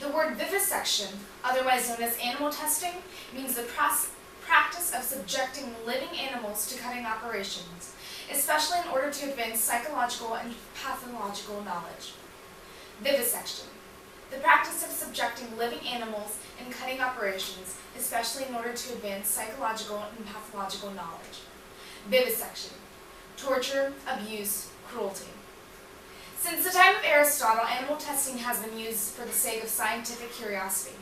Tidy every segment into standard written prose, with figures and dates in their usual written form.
The word vivisection, otherwise known as animal testing, means the practice of subjecting living animals to cutting operations, especially in order to advance psychological and pathological knowledge. Vivisection, the practice of subjecting living animals in cutting operations, especially in order to advance psychological and pathological knowledge. Vivisection, torture, abuse, cruelty. Since the time of Aristotle, animal testing has been used for the sake of scientific curiosity.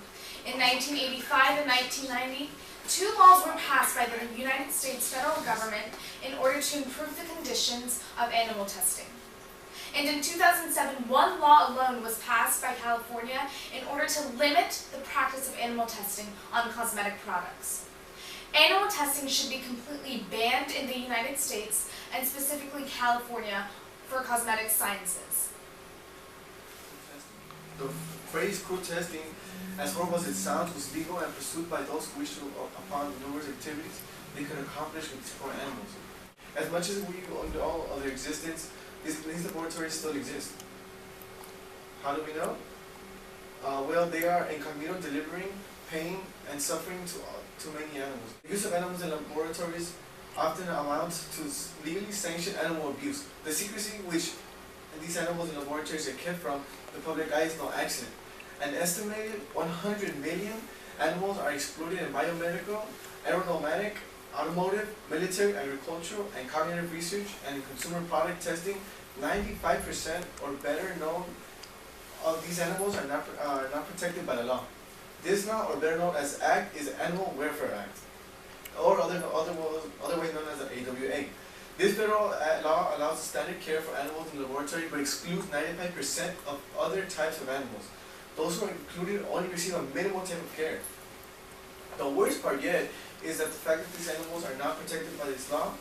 In 1985 and 1990, 2 laws were passed by the United States federal government in order to improve the conditions of animal testing. And in 2007, 1 law alone was passed by California in order to limit the practice of animal testing on cosmetic products. Animal testing should be completely banned in the United States, and specifically California, for cosmetic sciences. The phrase cruel testing, as horrible as it sounds, was legal and pursued by those who wished to upon numerous activities they could accomplish with these poor animals. As much as we know of their existence, these laboratories still exist. How do we know? Well, they are incognito, delivering pain and suffering to many animals. The use of animals in laboratories often amounts to legally sanctioned animal abuse. The secrecy which these animals in laboratories are kept from the public eye is no accident. An estimated 100 million animals are exploited in biomedical, aeronautic, automotive, military, agricultural, and cognitive research, and in consumer product testing. 95% or better known of these animals are not protected by the law. This law, or better known as Act, is the Animal Welfare Act, or otherwise known as the AWA. This federal law allows standard care for animals in the laboratory, but excludes 95% of other types of animals. Those who are included only receive a minimal type of care. The worst part yet is that the fact that these animals are not protected by this law,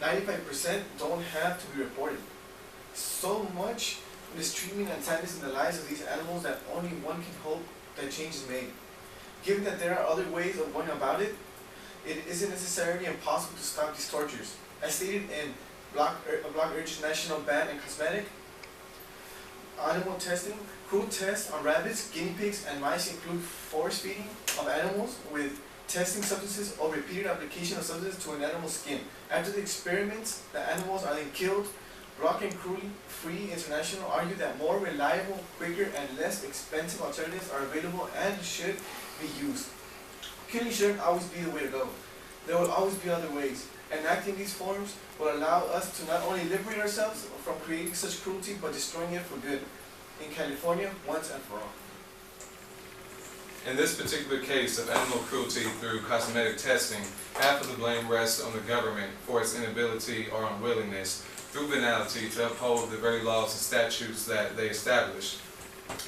95% don't have to be reported. So much mistreatment and sadness in the lives of these animals that only one can hope that change is made. Given that there are other ways of going about it, it isn't necessarily impossible to stop these tortures. As stated in Block Urges National Ban on Cosmetic Animal Testing, cruel tests on rabbits, guinea pigs, and mice include force feeding of animals with testing substances or repeated application of substances to an animal's skin. After the experiments, the animals are then killed. Block and Cruelty Free International argue that more reliable, quicker, and less expensive alternatives are available and should be used. Killing shouldn't always be the way to go. There will always be other ways. Enacting these forms will allow us to not only liberate ourselves from creating such cruelty, but destroying it for good. In California, once and for all. In this particular case of animal cruelty through cosmetic testing, half of the blame rests on the government for its inability or unwillingness, through venality, to uphold the very laws and statutes that they established.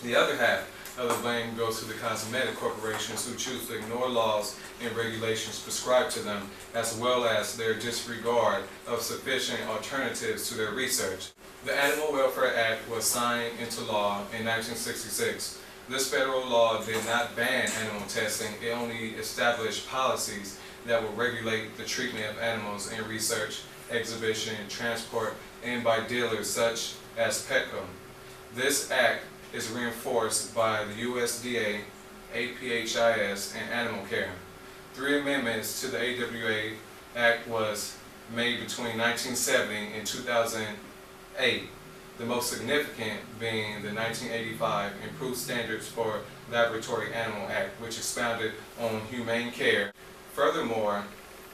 The other half of the blame goes to the cosmetic corporations who choose to ignore laws and regulations prescribed to them, as well as their disregard of sufficient alternatives to their research. The Animal Welfare Act was signed into law in 1966. This federal law did not ban animal testing, it only established policies that will regulate the treatment of animals in research, exhibition, transport, and by dealers such as Petco. This act is reinforced by the USDA, APHIS, and Animal Care. 3 amendments to the AWA Act was made between 1970 and 2008. The most significant being the 1985 Improved Standards for Laboratory Animal Act, which expounded on humane care. Furthermore,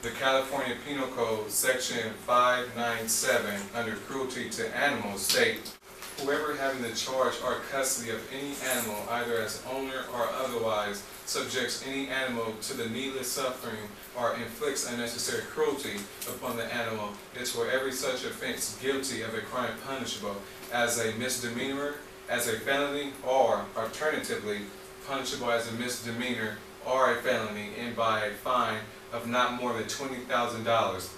the California Penal Code Section 597 under cruelty to animals states, whoever having the charge or custody of any animal, either as owner or otherwise, subjects any animal to the needless suffering or inflicts unnecessary cruelty upon the animal is for every such offense guilty of a crime punishable as a misdemeanor, as a felony, or alternatively punishable as a misdemeanor or a felony, and by a fine of not more than $20,000.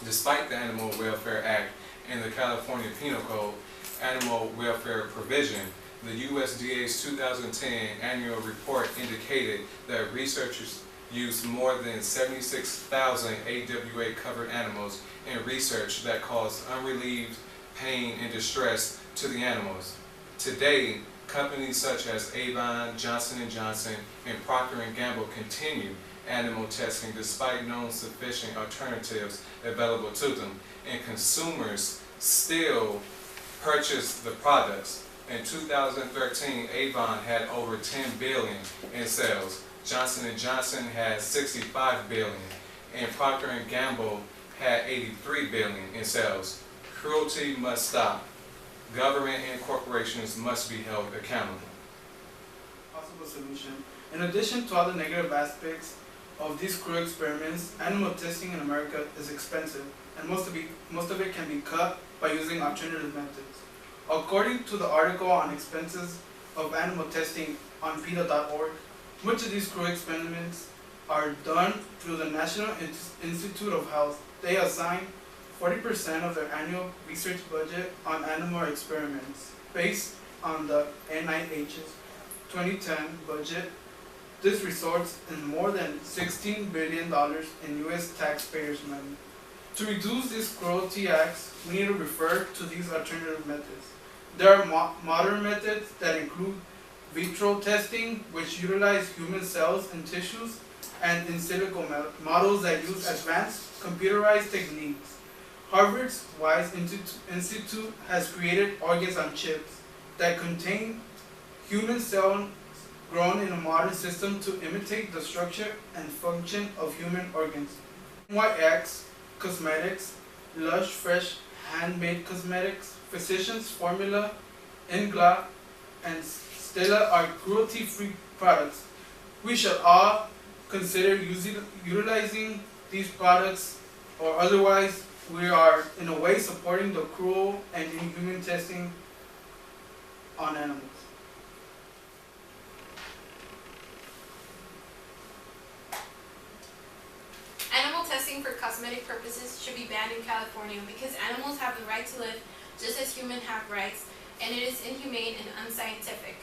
Despite the Animal Welfare Act and the California Penal Code Animal Welfare provision, the USDA's 2010 annual report indicated that researchers used more than 76,000 AWA-covered animals in research that caused unrelieved pain and distress to the animals. Today, Companies such as Avon, Johnson & Johnson, and Procter & Gamble continue animal testing despite known sufficient alternatives available to them, and consumers still purchase the products. In 2013, Avon had over $10 billion in sales, Johnson & Johnson had $65 billion, and Procter & Gamble had $83 billion in sales. Cruelty must stop. Government and corporations must be held accountable. Possible solution. In addition to all the negative aspects of these cruel experiments, animal testing in America is expensive, and most of it can be cut by using alternative methods. According to the article on expenses of animal testing on PETA.org, much of these cruel experiments are done through the National Institute of Health. They assign 40% of their annual research budget on animal experiments based on the NIH's 2010 budget. This results in more than $16 billion in U.S. taxpayers' money. To reduce these cruelty acts, we need to refer to these alternative methods. There are modern methods that include vitro testing, which utilize human cells and tissues, and in silico models that use advanced computerized techniques. Harvard's Wise Institute has created organs on chips that contain human cells grown in a modern system to imitate the structure and function of human organs. NYX Cosmetics, Lush Fresh Handmade Cosmetics, Physicians Formula, Ingla, and Stella are cruelty-free products. We should all consider utilizing these products, or otherwise we are in a way supporting the cruel and inhuman testing on animals. Animal testing for cosmetic purposes should be banned in California because animals have the right to live just as humans have rights, and it is inhumane and unscientific.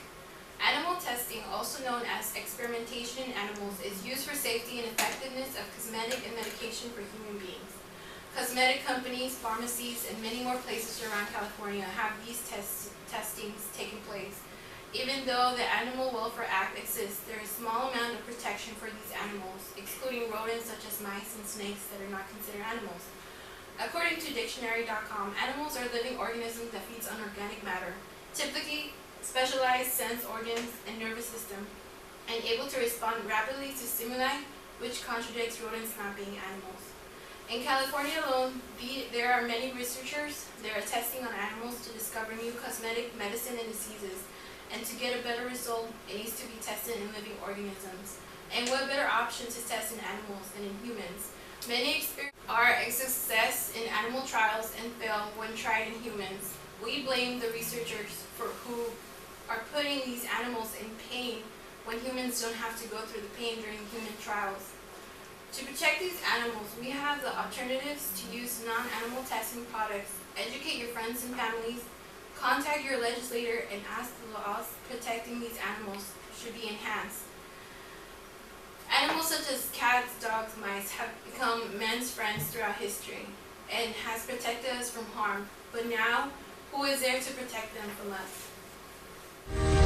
Animal testing, also known as experimentation in animals, is used for safety and effectiveness of cosmetic and medication for human beings. Cosmetic companies, pharmacies, and many more places around California have these testings taking place. Even though the Animal Welfare Act exists, there is a small amount of protection for these animals, excluding rodents such as mice and snakes that are not considered animals. According to dictionary.com, animals are living organisms that feed on organic matter, typically specialized sense organs and nervous system, and able to respond rapidly to stimuli, which contradicts rodents not being animals. In California alone, there are many researchers that are testing on animals to discover new cosmetic medicine and diseases. And to get a better result, it needs to be tested in living organisms. And what better option to test in animals than in humans? Many experiments are a success in animal trials and fail when tried in humans. We blame the researchers who are putting these animals in pain when humans don't have to go through the pain during human trials. To protect these animals, we have the alternatives to use non-animal testing products. Educate your friends and families. Contact your legislator and ask the laws protecting these animals should be enhanced. Animals such as cats, dogs, mice have become men's friends throughout history and has protected us from harm. But now, who is there to protect them from us?